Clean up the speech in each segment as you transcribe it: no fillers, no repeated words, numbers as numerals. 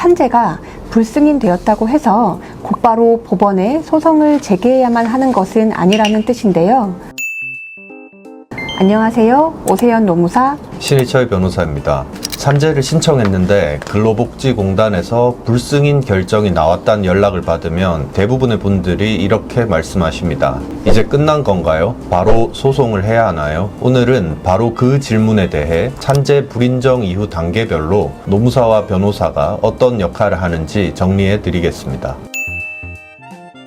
산재가 불승인되었다고 해서 곧바로 법원에 소송을 제기해야만 하는 것은 아니라는 뜻인데요. 안녕하세요. 오세연 노무사 신희철 변호사입니다. 산재를 신청했는데 근로복지공단에서 불승인 결정이 나왔다는 연락을 받으면 대부분의 분들이 이렇게 말씀하십니다. 이제 끝난 건가요? 바로 소송을 해야 하나요? 오늘은 바로 그 질문에 대해 산재 불인정 이후 단계별로 노무사와 변호사가 어떤 역할을 하는지 정리해 드리겠습니다.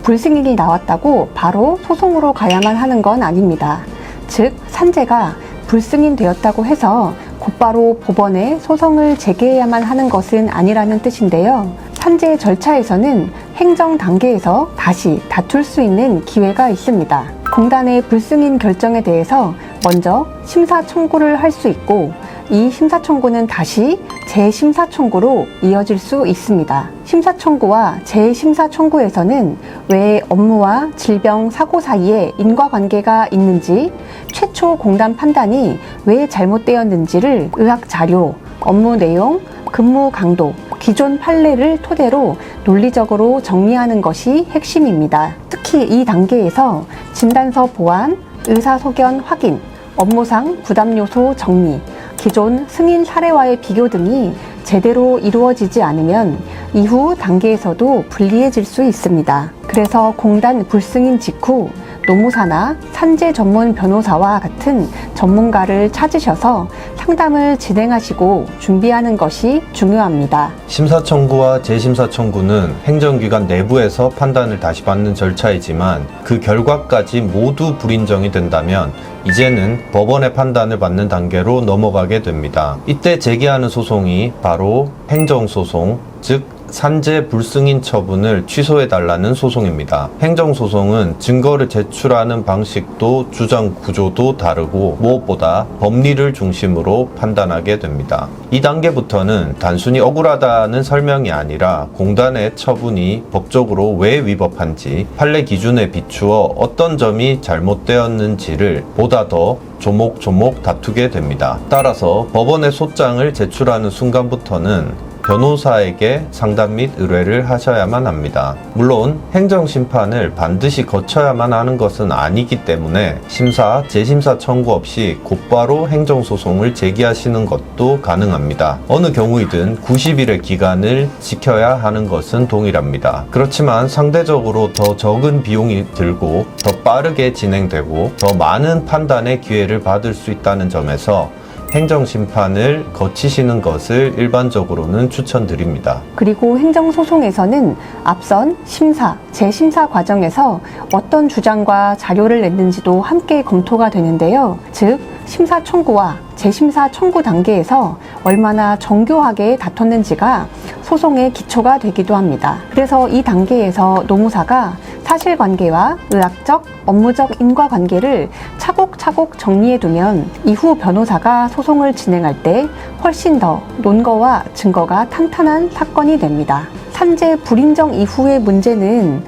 불승인이 나왔다고 바로 소송으로 가야만 하는 건 아닙니다. 즉, 산재가 불승인되었다고 해서 곧바로 법원에 소송을 제기해야만 하는 것은 아니라는 뜻인데요. 산재 절차에서는 행정 단계에서 다시 다툴 수 있는 기회가 있습니다. 공단의 불승인 결정에 대해서 먼저 심사 청구를 할 수 있고, 이 심사 청구는 다시 재심사 청구로 이어질 수 있습니다. 심사 청구와 재심사 청구에서는 왜 업무와 질병, 사고 사이에 인과관계가 있는지, 최초 공단 판단이 왜 잘못되었는지를 의학 자료, 업무 내용, 근무 강도, 기존 판례를 토대로 논리적으로 정리하는 것이 핵심입니다. 특히 이 단계에서 진단서 보완, 의사소견 확인, 업무상 부담 요소 정리, 기존 승인 사례와의 비교 등이 제대로 이루어지지 않으면 이후 단계에서도 불리해질 수 있습니다. 그래서 공단 불승인 직후 노무사나 산재 전문 변호사와 같은 전문가를 찾으셔서 상담을 진행하시고 준비하는 것이 중요합니다. 심사 청구와 재심사 청구는 행정기관 내부에서 판단을 다시 받는 절차이지만 그 결과까지 모두 불인정이 된다면 이제는 법원의 판단을 받는 단계로 넘어가게 됩니다. 이때 제기하는 소송이 바로 행정소송, 즉 산재 불승인 처분을 취소해달라는 소송입니다. 행정소송은 증거를 제출하는 방식도 주장 구조도 다르고 무엇보다 법리를 중심으로 판단하게 됩니다. 이 단계부터는 단순히 억울하다는 설명이 아니라 공단의 처분이 법적으로 왜 위법한지, 판례 기준에 비추어 어떤 점이 잘못되었는지를 보다 더 조목조목 다투게 됩니다. 따라서 법원에 소장을 제출하는 순간부터는 변호사에게 상담 및 의뢰를 하셔야만 합니다. 물론 행정심판을 반드시 거쳐야만 하는 것은 아니기 때문에 심사, 재심사 청구 없이 곧바로 행정소송을 제기하시는 것도 가능합니다. 어느 경우이든 90일의 기간을 지켜야 하는 것은 동일합니다. 그렇지만 상대적으로 더 적은 비용이 들고 더 빠르게 진행되고 더 많은 판단의 기회를 받을 수 있다는 점에서 행정심판을 거치시는 것을 일반적으로는 추천드립니다. 그리고 행정소송에서는 앞선 심사, 재심사 과정에서 어떤 주장과 자료를 냈는지도 함께 검토가 되는데요. 즉, 심사 청구와 재심사 청구 단계에서 얼마나 정교하게 다퉜는지가 소송의 기초가 되기도 합니다. 그래서 이 단계에서 노무사가 사실관계와 의학적, 업무적 인과관계를 차곡차곡 정리해두면 이후 변호사가 소송을 진행할 때 훨씬 더 논거와 증거가 탄탄한 사건이 됩니다. 산재 불인정 이후의 문제는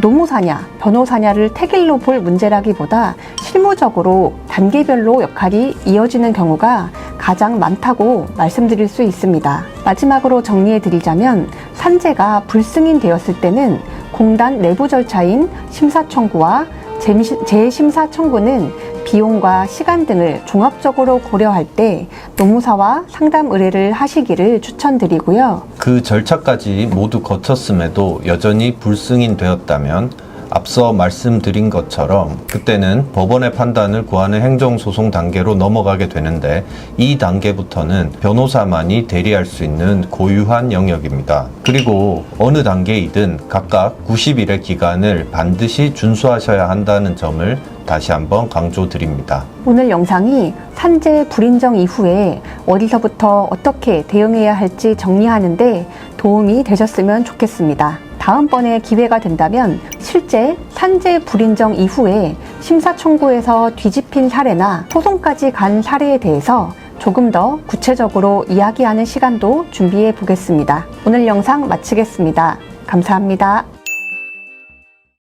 노무사냐, 변호사냐를 택일로 볼 문제라기보다 실무적으로 단계별로 역할이 이어지는 경우가 가장 많다고 말씀드릴 수 있습니다. 마지막으로 정리해드리자면 산재가 불승인되었을 때는 공단 내부 절차인 심사 청구와 재심사 청구는 비용과 시간 등을 종합적으로 고려할 때 노무사와 상담 의뢰를 하시기를 추천드리고요. 그 절차까지 모두 거쳤음에도 여전히 불승인되었다면 앞서 말씀드린 것처럼 그때는 법원의 판단을 구하는 행정소송 단계로 넘어가게 되는데, 이 단계부터는 변호사만이 대리할 수 있는 고유한 영역입니다. 그리고 어느 단계이든 각각 90일의 기간을 반드시 준수하셔야 한다는 점을 다시 한번 강조드립니다. 오늘 영상이 산재 불인정 이후에 어디서부터 어떻게 대응해야 할지 정리하는데 도움이 되셨으면 좋겠습니다. 다음번에 기회가 된다면 실제 산재 불인정 이후에 심사 청구에서 뒤집힌 사례나 소송까지 간 사례에 대해서 조금 더 구체적으로 이야기하는 시간도 준비해 보겠습니다. 오늘 영상 마치겠습니다. 감사합니다.